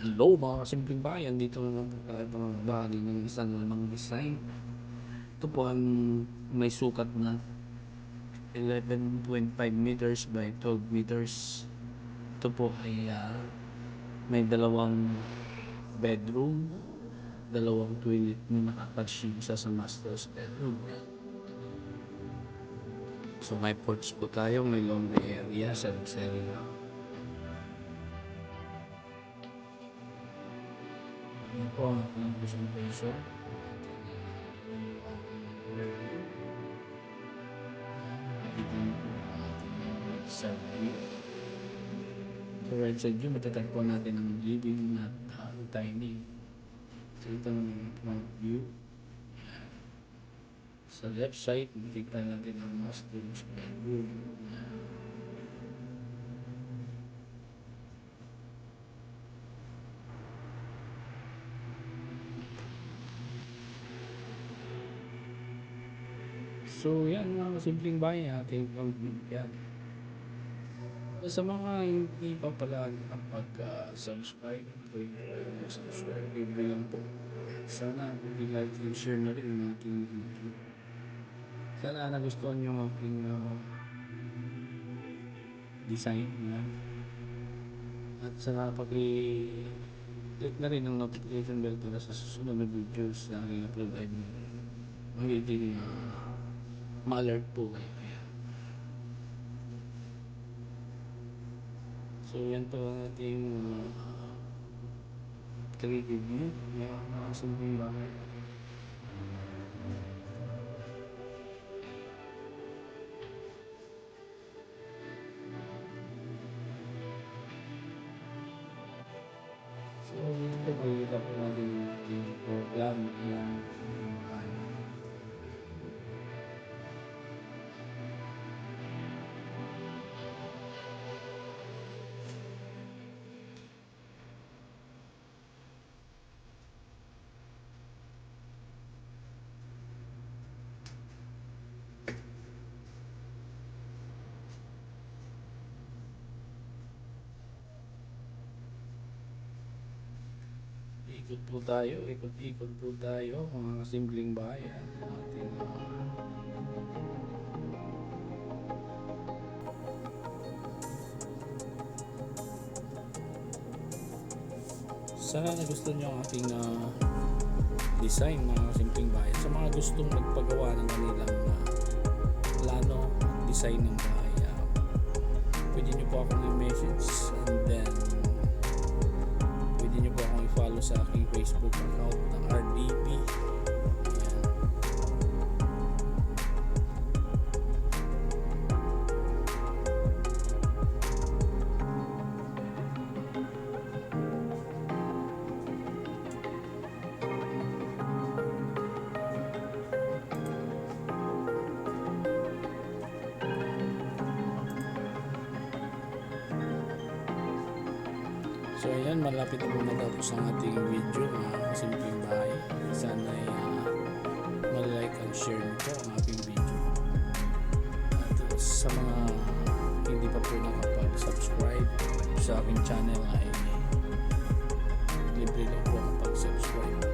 Hello mga kasimpleng bayan, dito na naman tayo magbahagi ng isang lamang design. Ito po ang may sukat na 11.5 meters by 12 meters. Ito po ay may dalawang bedroom, dalawang toilet na nakatouch yung isa sa master's bedroom. So may porch po tayo, may laundry area, self-serving. Ito po ang ating presentation. Survey. So right side view, matatagpuan natin ang living at dining. So ito ang front view. Sa left side, makikita natin ang master's bedroom. So yan mga simpleng bahay ating yan. Sa mga hindi pa pala nakapag-subscribe, subscribe lang po. Sana like and share na rin ang ating video. Sana nagustuhan nyo ang aking design na. At sana pag-click na rin ang notification bell para sa susunod na videos na aking upload ay magiging ma-alert po kayo. Ayan. So yan po ang ating creative view. Yan, simpleng bagay. So ito po yung tapos natin yung program ng bahay. Ikot po tayo, mga simpleng bayan. Ating sana nagustuhan nyo ang ating design, mga simpleng bayan. Sa mga gustong magpagawa ng kanilang plano at design ng bahay, pwede nyo po akong i-message, and then pwede nyo po akong i-follow sa aking Facebook account ng RDP. So ayan, malapit na po matapos ang ating video, mga simpleng bahay. Sana ay mag-like and share nito ang ating video. At sa mga hindi pa po nakapag-subscribe sa aking channel ay libre lang po ang pag-subscribe.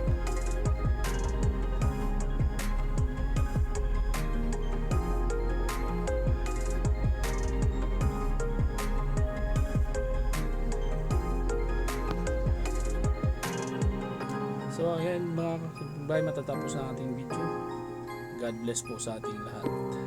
So ayan mga kapitbahay, matatapos na ating video. God bless po sa ating lahat.